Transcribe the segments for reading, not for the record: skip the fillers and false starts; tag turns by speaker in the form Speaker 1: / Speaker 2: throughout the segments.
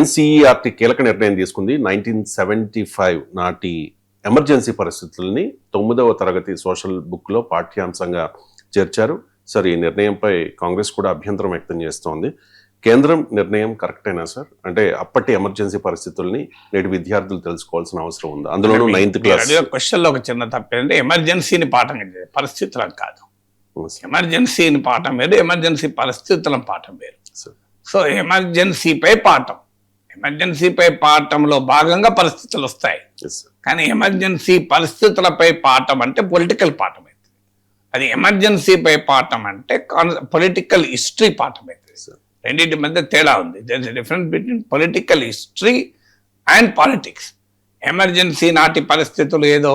Speaker 1: NCERT కీలక నిర్ణయం తీసుకుంది. 1975 నాటి ఎమర్జెన్సీ పరిస్థితుల్ని 9వ తరగతి సోషల్ బుక్లో పాఠ్యాంశంగా చేర్చారు. సార్, ఈ నిర్ణయంపై కాంగ్రెస్ కూడా అభ్యంతరం వ్యక్తం చేస్తోంది. కేంద్రం నిర్ణయం కరెక్టేనా సార్? అంటే అప్పటి ఎమర్జెన్సీ పరిస్థితుల్ని నేటి విద్యార్థులు తెలుసుకోవాల్సిన అవసరం ఉంది. అందులోనూ 9th క్లాస్.
Speaker 2: క్వశ్చన్లో ఒక చిన్న తప్పేంటే ఎమర్జెన్సీని పాఠం పరిస్థితులకు కాదు. ఎమర్జెన్సీని పాఠం వేరు, ఎమర్జెన్సీ పరిస్థితుల పాఠం వేరు. సో ఎమర్జెన్సీపై పాఠంలో భాగంగా పరిస్థితులు వస్తాయి. కానీ ఎమర్జెన్సీ పరిస్థితులపై పాఠం అంటే పొలిటికల్ పాఠం అవుతుంది. అది ఎమర్జెన్సీపై పాఠం అంటే పొలిటికల్ హిస్టరీ పాఠం అవుతుంది. రెండింటి మధ్య తేడా ఉంది. There is difference between political history and politics. Emergency నాటి పరిస్థితులు ఏదో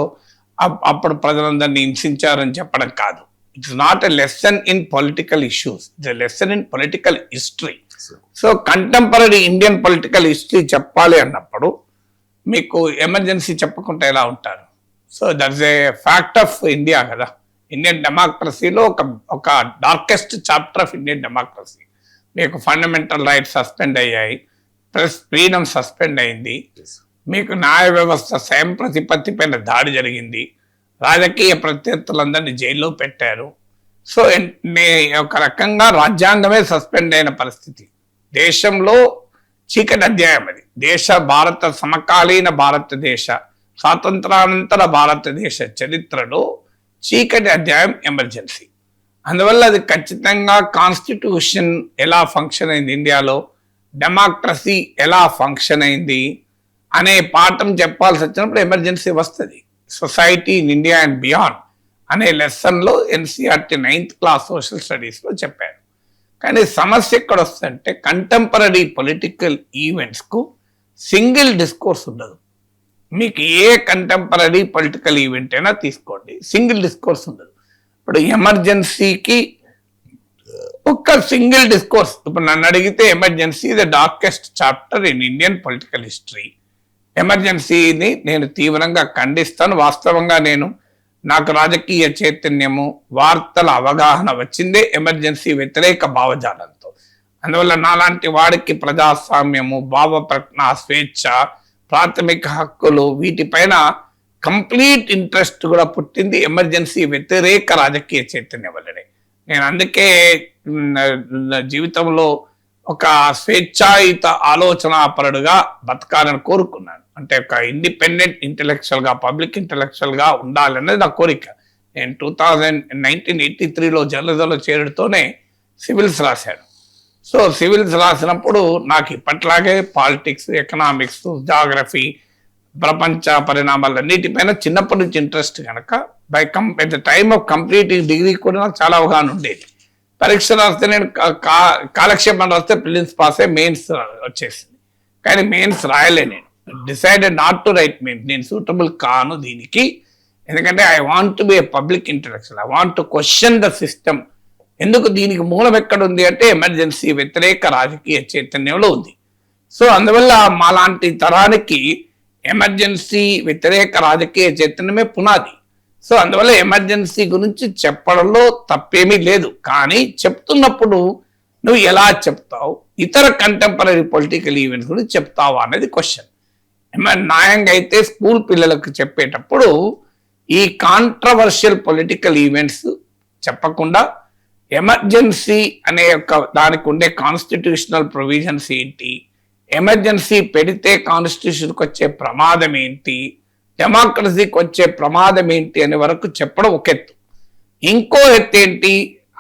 Speaker 2: అప్పుడు ప్రజలందరినీ హింసించారని చెప్పడం కాదు. It's not a lesson in political issues, it's a lesson in political history. So contemporary Indian political history చెప్పాలి అన్నప్పుడు మీకు ఎమర్జెన్సీ చెప్పకుండా ఎలా ఉంటారు? So that's a fact of India కదా. ఇండియన్ డెమోక్రసీలో ఒక darkest chapter of Indian democracy. మీకు ఫండమెంటల్ రైట్స్ సస్పెండ్ అయ్యాయి, ప్రెస్ ఫ్రీడమ్ సస్పెండ్ అయింది, మీకు న్యాయ వ్యవస్థ స్వయం ప్రతిపత్తి పైన దాడి జరిగింది, రాజకీయ ప్రత్యర్థులందరినీ జైల్లో పెట్టారు. సో ఒక రకంగా రాజ్యాంగమే సస్పెండ్ అయిన పరిస్థితి. దేశంలో చీకటి అధ్యాయం అది. సమకాలీన భారతదేశ స్వాతంత్రానంతర భారతదేశ చరిత్రలో చీకటి అధ్యాయం ఎమర్జెన్సీ. అందువల్ల అది ఖచ్చితంగా కాన్స్టిట్యూషన్ ఎలా ఫంక్షన్ అయింది, ఇండియాలో డెమోక్రసీ ఎలా ఫంక్షన్ అయింది అనే పాఠం చెప్పాల్సి వచ్చినప్పుడు ఎమర్జెన్సీ వస్తుంది. Society in India and beyond అనే లెసన్లో ఎన్సీఆర్టీ 9th క్లాస్ సోషల్ స్టడీస్లో చెప్పారు. కానీ సమస్య ఎక్కడ వస్తుందంటే కంటెంపరీ పొలిటికల్ ఈవెంట్స్కు సింగిల్ డిస్కోర్స్ ఉండదు. మీకు ఏ కంటెంపరీ పొలిటికల్ ఈవెంట్ అయినా తీసుకోండి, సింగిల్ డిస్కోర్స్ ఉండదు. ఇప్పుడు ఎమర్జెన్సీకి ఒక్క సింగిల్ డిస్కోర్స్. ఇప్పుడు నన్ను అడిగితే emergency the darkest chapter in Indian political history. ఎమర్జెన్సీని నేను తీవ్రంగా ఖండిస్తాను. వాస్తవంగా నాకు రాజకీయ చైతన్యము, వార్తల అవగాహన వచ్చిందే ఎమర్జెన్సీ వ్యతిరేక భావజాలంతో. అందువల్ల నాలాంటి వాడికి ప్రజాస్వామ్యము, భావ ప్రజ్ఞ, స్వేచ్ఛ, ప్రాథమిక హక్కులు వీటిపైన కంప్లీట్ ఇంట్రెస్ట్ కూడా పుట్టింది ఎమర్జెన్సీ వ్యతిరేక రాజకీయ చైతన్యం వల్లనే. నేను అందుకే జీవితంలో ఒక స్వేచ్ఛాయుత ఆలోచనాపరుడుగా బతకాలని కోరుకున్నాను. అంటే ఒక ఇండిపెండెంట్ ఇంటెలెక్చువల్గా, పబ్లిక్ ఇంటెలెక్చువల్గా ఉండాలనేది నా కోరిక. నేను 1983లో జర్నలిజంలో చేరడంతోనే సివిల్స్ రాశాను. సో సివిల్స్ రాసినప్పుడు నాకు ఇప్పట్లాగే పాలిటిక్స్, ఎకనామిక్స్, జాగ్రఫీ, ప్రపంచ పరిణామాలన్నిటిపైన చిన్నప్పటి నుంచి ఇంట్రెస్ట్ కనుక at the time of completing degree కూడా నాకు చాలా అవగాహన ఉండేది. పరీక్ష రాస్తే నేను కాలక్షేపం రాస్తే ప్రిలిమ్స్ పాస్ అయ్యి మెయిన్స్ వచ్చేసింది. కానీ మెయిన్స్ రాయలే. నేను decided not to right mains. నేను సూటబుల్ కాను దీనికి. ఎందుకంటే I want to be A public intellectual. I want to question the system. ఎందుకు దీనికి మూలం ఎక్కడుంది అంటే ఎమర్జెన్సీ వ్యతిరేక రాజకీయ చైతన్యంలో ఉంది. సో అందువల్ల మాలాంటి తరానికి ఎమర్జెన్సీ వ్యతిరేక రాజకీయ చైతన్యమే పునాది. సో అందువల్ల ఎమర్జెన్సీ గురించి చెప్పడంలో తప్పేమీ లేదు. కానీ చెప్తున్నప్పుడు నువ్వు ఎలా చెప్తావు, ఇతర కంటెంపరీ పొలిటికల్ ఈవెంట్స్ గురించి చెప్తావా అనేది క్వశ్చన్. న్యాయంగా అయితే స్కూల్ పిల్లలకు చెప్పేటప్పుడు ఈ కాంట్రవర్షియల్ పొలిటికల్ ఈవెంట్స్ చెప్పకుండా ఎమర్జెన్సీ అనే దానికి ఉండే కాన్స్టిట్యూషనల్ ప్రొవిజన్స్ ఏంటి, ఎమర్జెన్సీ పెడితే కాన్స్టిట్యూషన్కి వచ్చే ప్రమాదం ఏంటి, డెమోక్రసీకి వచ్చే ప్రమాదం ఏంటి అనే వరకు చెప్పడం ఒక ఎత్తు. ఇంకో ఎత్తు ఏంటి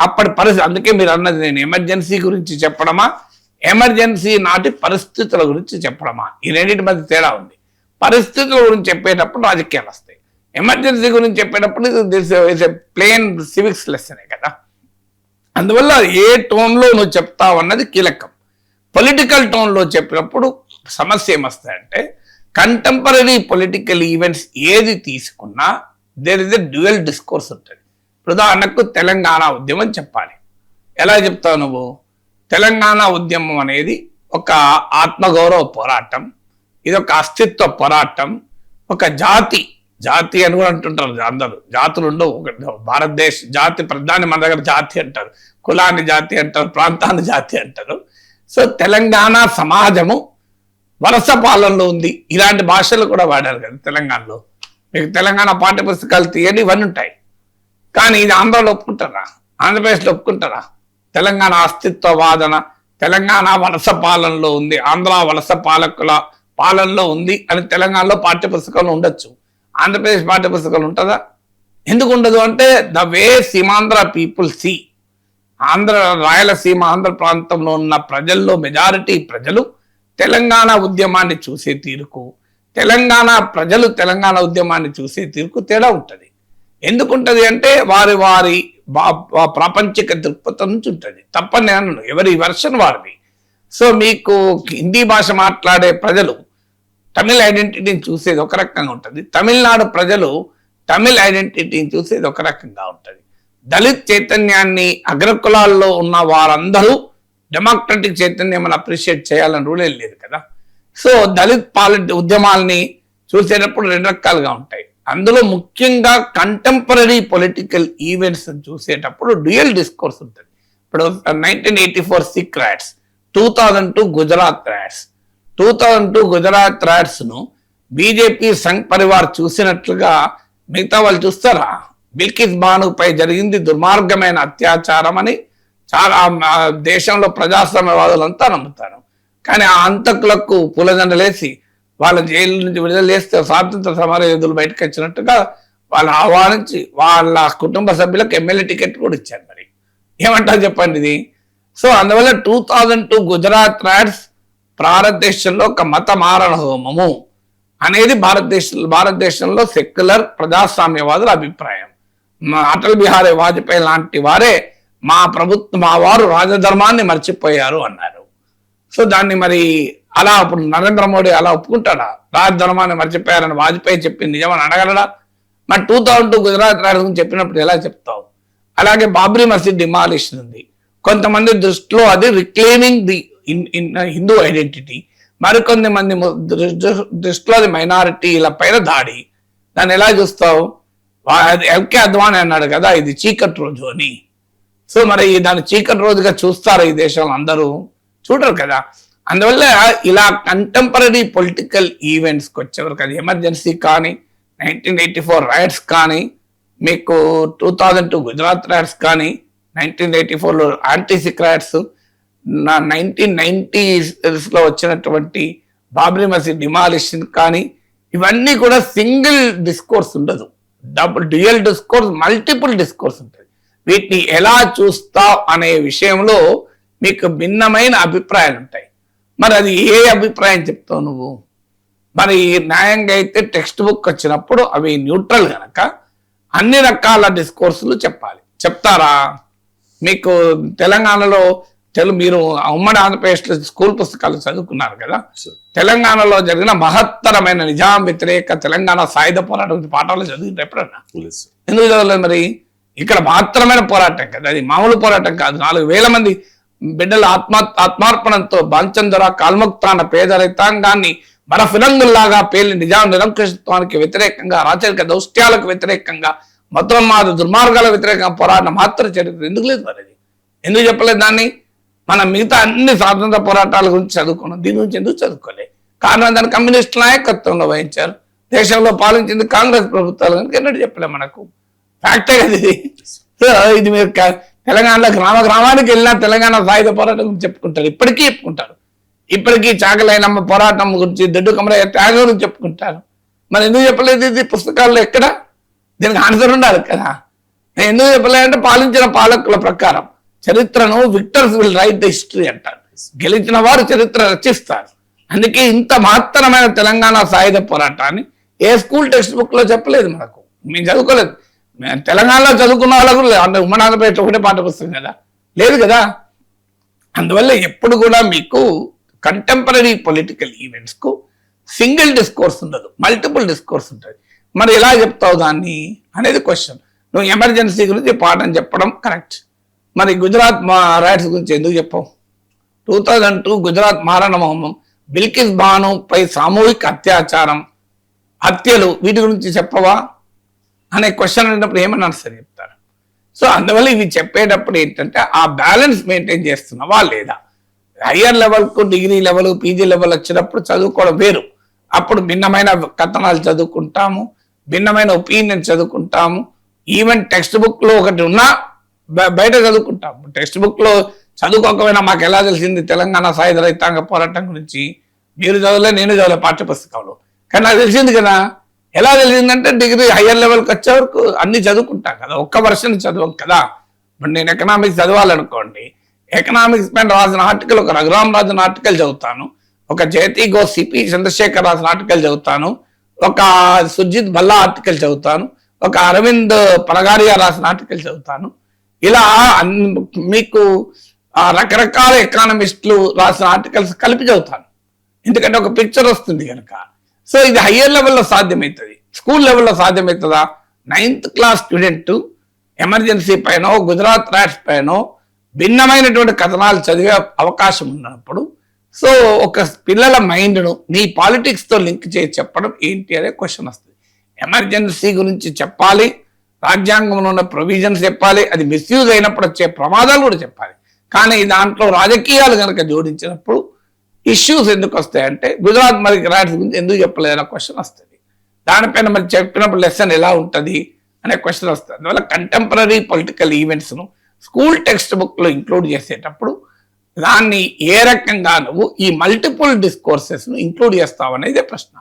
Speaker 2: అప్పటి పరిస్థితి. అందుకే మీరు అన్నది నేను ఎమర్జెన్సీ గురించి చెప్పడమా, ఎమర్జెన్సీ నాటి పరిస్థితుల గురించి చెప్పడమా, ఈ రెండింటి మధ్య తేడా ఉంది. పరిస్థితుల గురించి చెప్పేటప్పుడు రాజకీయాలు వస్తాయి. ఎమర్జెన్సీ గురించి చెప్పేటప్పుడు ఇట్స్ ఎ ప్లేన్ సివిక్స్ లెసనే కదా. అందువల్ల ఏ టోన్లో నువ్వు చెప్తావు అన్నది కీలకం. పొలిటికల్ టోన్లో చెప్పినప్పుడు సమస్య ఏమొస్తాయంటే కంటెంపరీ పొలిటికల్ ఈవెంట్స్ ఏది తీసుకున్నా there is a dual discourse ఉంటుంది. ఉదాహరణకు తెలంగాణ ఉద్యమం చెప్పాలి. ఎలా చెప్తావు నువ్వు? తెలంగాణ ఉద్యమం అనేది ఒక ఆత్మగౌరవ పోరాటం, ఇది ఒక అస్తిత్వ పోరాటం, ఒక జాతి అని కూడా అంటుంటారు. అందరూ జాతులు ఉండవు. భారతదేశ జాతి ప్రధాని మన దగ్గర జాతి అంటారు, కులాన్ని జాతి అంటారు, ప్రాంతాన్ని జాతి అంటారు. సో తెలంగాణ సమాజము వలస పాలనలో ఉంది, ఇలాంటి భాషలు కూడా వాడారు కదా తెలంగాణలో. మీకు తెలంగాణ పాఠ్య పుస్తకాలు తీయండి, ఇవన్నీ ఉంటాయి. కానీ ఇది ఆంధ్రలో ఒప్పుకుంటారా? ఆంధ్రప్రదేశ్లో ఒప్పుకుంటారా? తెలంగాణ అస్తిత్వ వాదన, తెలంగాణ వలస పాలనలో ఉంది, ఆంధ్ర వలస పాలకుల పాలనలో ఉంది అని తెలంగాణలో పాఠ్య పుస్తకంలో ఉండొచ్చు. ఆంధ్రప్రదేశ్ పాఠ్య పుస్తకాలు ఉంటుందా? ఎందుకు ఉండదు అంటే the way Seemandhra people see, Rayalaseema Andhra ప్రాంతంలో ఉన్న ప్రజల్లో మెజారిటీ ప్రజలు తెలంగాణ ఉద్యమాన్ని చూసే తీరుకు, తెలంగాణ ప్రజలు తెలంగాణ ఉద్యమాన్ని చూసే తీరుకు తేడా ఉంటుంది. ఎందుకుంటది అంటే వారి వారి ప్రాపంచిక దృక్పథం నుంచి ఉంటుంది. తప్పని నేను ఎవరి వెర్షన్ వారిది. సో మీకు హిందీ భాష మాట్లాడే ప్రజలు తమిళ ఐడెంటిటీని చూసేది ఒక రకంగా ఉంటుంది, తమిళనాడు ప్రజలు తమిళ ఐడెంటిటీని చూసేది ఒక రకంగా ఉంటుంది. దళిత్ చైతన్యాన్ని అగ్రకులాల్లో ఉన్న వారందరూ డెమోక్రటిక్ చైతన్యం అప్రిషియేట్ చేయాలని రూల్ ఏం లేదు కదా. సో దళిత్ ఉద్యమాల్ని చూసేటప్పుడు రెండు రకాలుగా ఉంటాయి. అందులో ముఖ్యంగా కంటెంపరీ పొలిటికల్ ఈవెంట్స్ చూసేటప్పుడు డ్యూయల్ డిస్కోర్స్ ఉంటుంది. ఇప్పుడు 1984 Sikh riots, 2002 Gujarat riots, 2002 Gujarat riots ను బీజేపీ సంఘ్ పరివార్ చూసినట్లుగా మిగతా వాళ్ళు చూస్తారా? బిల్కిస్ బానుపై జరిగింది దుర్మార్గమైన అత్యాచారం అని చాలా దేశంలో ప్రజాస్వామ్యవాదులంతా నమ్ముతారు. కానీ ఆ అంతకులకు పూలదండలేసి వాళ్ళ జైలు నుంచి విడుదల చేస్తే స్వాతంత్ర సమర యోధులు బయటకు వచ్చినట్టుగా వాళ్ళు ఆహ్వానించి వాళ్ళ కుటుంబ సభ్యులకు ఎమ్మెల్యే టికెట్ కూడా ఇచ్చారు. మరి ఏమంటారు చెప్పండి ఇది? సో అందువల్ల 2002 గుజరాత్ రైట్స్ భారతదేశంలో ఒక మత మారణ హోమము అనేది భారతదేశంలో సెక్యులర్ ప్రజాస్వామ్యవాదుల అభిప్రాయం. అటల్ బిహారీ వాజ్పేయి లాంటి వారే మా వారు రాజధర్మాన్ని మర్చిపోయారు అన్నారు. సో దాన్ని మరి అలా ఇప్పుడు నరేంద్ర మోడీ అలా ఒప్పుకుంటాడా? రాజధర్మాన్ని మర్చిపోయారని వాజ్పేయి చెప్పింది నిజమని అడగలడా? మరి 2002 గుజరాత్ రైట్స్ గురించి చెప్పినప్పుడు ఎలా చెప్తావు? అలాగే బాబ్రీ మసీద్ డిమాలిషన్ ఉంది. కొంతమంది దృష్టిలో అది రిక్లెయిమింగ్ ది హిందూ ఐడెంటిటీ, మరికొంతమంది దృష్టిలో అది మైనారిటీల పైన దాడి. దాన్ని ఎలా చూస్తావు? ఎంకే అద్వానీ అన్నాడు కదా ఇది చీకటి రోజు అని. సో మరి దాన్ని చీకటి రోజుగా చూస్తారు ఈ దేశంలో అందరూ? చూడరు కదా. అందువల్ల ఇలా కంటెంపరీ పొలిటికల్ ఈవెంట్స్కి వచ్చేవరకు అది ఎమర్జెన్సీ కానీ, 1984 రైట్స్ కానీ, మీకు 2002 గుజరాత్ రైట్స్ కానీ, 1984లో యాంటీ సిక్ రైట్స్, 1990లో వచ్చినటువంటి బాబ్రీ మసీద్ డిమాలిషన్ కానీ, ఇవన్నీ కూడా సింగిల్ డిస్కోర్స్ ఉండదు, డ్యూయల్ డిస్కోర్స్, మల్టిపుల్ డిస్కోర్స్ ఉంటుంది. వీటిని ఎలా చూస్తావు అనే విషయంలో మీకు భిన్నమైన అభిప్రాయాలు ఉంటాయి. మరి అది ఏ అభిప్రాయం చెప్తావు నువ్వు? మరి న్యాయంగా అయితే టెక్స్ట్ బుక్ వచ్చినప్పుడు అవి న్యూట్రల్ గనక అన్ని రకాల డిస్కోర్సులు చెప్పాలి. చెప్తారా? మీకు తెలంగాణలో మీరు ఉమ్మడి ఆంధ్రప్రదేశ్లో స్కూల్ పుస్తకాలు చదువుకున్నారు కదా. తెలంగాణలో జరిగిన మహత్తరమైన నిజాం వ్యతిరేక తెలంగాణ సాయుధ పోరాటం పాఠాలు చదివింటారు ఎప్పుడన్నా? ఎందుకు చదవలేదు? మరి ఇక్కడ మహత్తరమైన పోరాటం కదా, అది మామూలు పోరాటం కాదు. 4,000 మంది బిడ్డల ఆత్మార్పణంతో బాంచందర కాల్ముక్తాన పేద రైతాంగాన్ని మన ఫిరంగుల్లాగా పేలి నిజాం నిరంకుశత్వానికి వ్యతిరేకంగా, రాచరిక దౌష్ట్యాలకు వ్యతిరేకంగా, మతోన్మాద దుర్మార్గాల వ్యతిరేకంగా పోరాడిన మాత్ర చరిత్ర ఎందుకు లేదు? మరి ఎందుకు చెప్పలేదు దాన్ని? మనం మిగతా అన్ని స్వాతంత్ర పోరాటాల గురించి చదువుకున్నాం, దీని గురించి ఎందుకు చదువుకోలేదు? కారణం దాన్ని కమ్యూనిస్ట్ నాయకత్వంలో వహించారు. దేశంలో పాలించింది కాంగ్రెస్ ప్రభుత్వాలు కనుక ఎన్నడూ చెప్పలే మనకు. ఫ్యాక్టే కదా ఇది. ఇది మీరు తెలంగాణలో గ్రామానికి వెళ్ళినా తెలంగాణ సాయుధ పోరాటం గురించి చెప్పుకుంటారు, ఇప్పటికీ చెప్పుకుంటారు. ఇప్పటికీ చాకలైనమ్మ పోరాటం గురించి, దొడ్డు కమరయ్య త్యాగం గురించి చెప్పుకుంటారు. మరి ఎందుకు చెప్పలేదు ఇది పుస్తకాల్లో? ఎక్కడ దీనికి ఆన్సర్ ఉండాలి కదా. నేను ఎందుకు చెప్పలేదంటే పాలించిన పాలకుల ప్రకారం చరిత్రను విక్టర్స్ విల్ రైట్ ద హిస్టరీ అంటారు, గెలిచిన వారు చరిత్ర రచిస్తారు. అందుకే ఇంత మహత్తరమైన తెలంగాణ సాయుధ పోరాటాన్ని ఏ స్కూల్ టెక్స్ట్ బుక్ లో చెప్పలేదు మనకు. మేము చదువుకోలేదు. తెలంగాణలో చదువుకున్న వాళ్ళకు అంటే ఉమ్మడి ఆంధ్రప్రదేశ్ ఒకటే పాఠ్య పుస్తకం కదా, లేదు కదా. అందువల్ల ఎప్పుడు కూడా మీకు కంటెంపరీ పొలిటికల్ ఈవెంట్స్ కు సింగిల్ డిస్కోర్స్ ఉండదు, మల్టిపుల్ డిస్కోర్స్ ఉంటుంది. మరి ఎలా చెప్తావు దాన్ని అనేది క్వశ్చన్. నువ్వు ఎమర్జెన్సీ గురించి పాఠం చెప్పడం కరెక్ట్, మరి గుజరాత్ రైట్స్ గురించి ఎందుకు చెప్పావు? 2002 గుజరాత్ మారణ హోమం, బిల్కిస్ బానుపై సామూహిక అత్యాచారం, హత్యలు, వీటి గురించి చెప్పవా అనే క్వశ్చన్ అన్నప్పుడు ఏమన్నా సరే చెప్తారు. సో అందువల్ల ఇవి చెప్పేటప్పుడు ఏంటంటే ఆ బ్యాలెన్స్ మెయింటైన్ చేస్తున్నావా లేదా? హయ్యర్ లెవెల్కు డిగ్రీ లెవెల్ పీజీ లెవెల్ వచ్చినప్పుడు చదువుకోవడం వేరు. అప్పుడు భిన్నమైన కథనాలు చదువుకుంటాము, భిన్నమైన ఒపీనియన్ చదువుకుంటాము. ఈవెన్ టెక్స్ట్ బుక్ లో ఒకటి ఉన్నా బయట చదువుకుంటాము. టెక్స్ట్ బుక్ లో చదువుకోకపోయినా మాకు ఎలా తెలిసింది తెలంగాణ సాయుధ రైతాంగ పోరాటం గురించి? మీరు చదవలే, నేను చదవలే పాఠ్య పుస్తకంలో, కానీ నాకు తెలిసింది కదా. ఎలా తెలిసిందంటే డిగ్రీ హయ్యర్ లెవెల్కి వచ్చే వరకు అన్ని చదువుకుంటాం కదా, ఒక్క వర్షన్ చదవం కదా. ఇప్పుడు నేను ఎకనామిక్స్ చదవాలనుకోండి, ఎకనామిక్స్ పైన రాసిన ఆర్టికల్, ఒక రఘురామ్ రాజన్ ఆర్టికల్ చదువుతాను, ఒక జయతి గో సిపి చంద్రశేఖర్ రాసిన ఆర్టికల్ చదువుతాను, ఒక సుజిత్ భల్లా ఆర్టికల్ చదువుతాను, ఒక అరవింద్ పనగారియా రాసిన ఆర్టికల్ చదువుతాను. ఇలా మీకు రకరకాల ఎకానమిస్టులు రాసిన ఆర్టికల్స్ కలిపి చదువుతాను, ఎందుకంటే ఒక పిక్చర్ వస్తుంది కనుక. సో ఇది హయ్యర్ లెవెల్లో సాధ్యమవుతుంది, స్కూల్ లెవెల్లో సాధ్యమవుతుందా? 9th క్లాస్ స్టూడెంట్ ఎమర్జెన్సీ పైనో గుజరాత్ రైట్స్ పైనో భిన్నమైనటువంటి కథనాలు చదివే అవకాశం ఉన్నప్పుడు, సో ఒక పిల్లల మైండ్ను నీ పాలిటిక్స్తో లింక్ చేసి చెప్పడం ఏంటి అనే క్వశ్చన్ వస్తుంది. ఎమర్జెన్సీ గురించి చెప్పాలి, రాజ్యాంగంలో ఉన్న ప్రొవిజన్స్ చెప్పాలి, అది మిస్యూజ్ అయినప్పుడు వచ్చే ప్రమాదాలు కూడా చెప్పాలి. కానీ దాంట్లో రాజకీయాలు కనుక జోడించినప్పుడు ఇష్యూస్ ఎందుకు వస్తాయంటే, గుజరాత్ మరి రైట్స్ గురించి ఎందుకు చెప్పలేదన్న క్వశ్చన్ వస్తుంది. దానిపైన మరి చెప్పినప్పుడు లెసన్ ఎలా ఉంటుంది అనే క్వశ్చన్ వస్తుంది. అందువల్ల కంటెంపరీ పొలిటికల్ ఈవెంట్స్ను స్కూల్ టెక్స్ట్ బుక్లో ఇంక్లూడ్ చేసేటప్పుడు దాన్ని ఏ రకంగా నువ్వు ఈ మల్టిపుల్ డిస్కోర్సెస్ను ఇంక్లూడ్ చేస్తావు అనేది ప్రశ్న.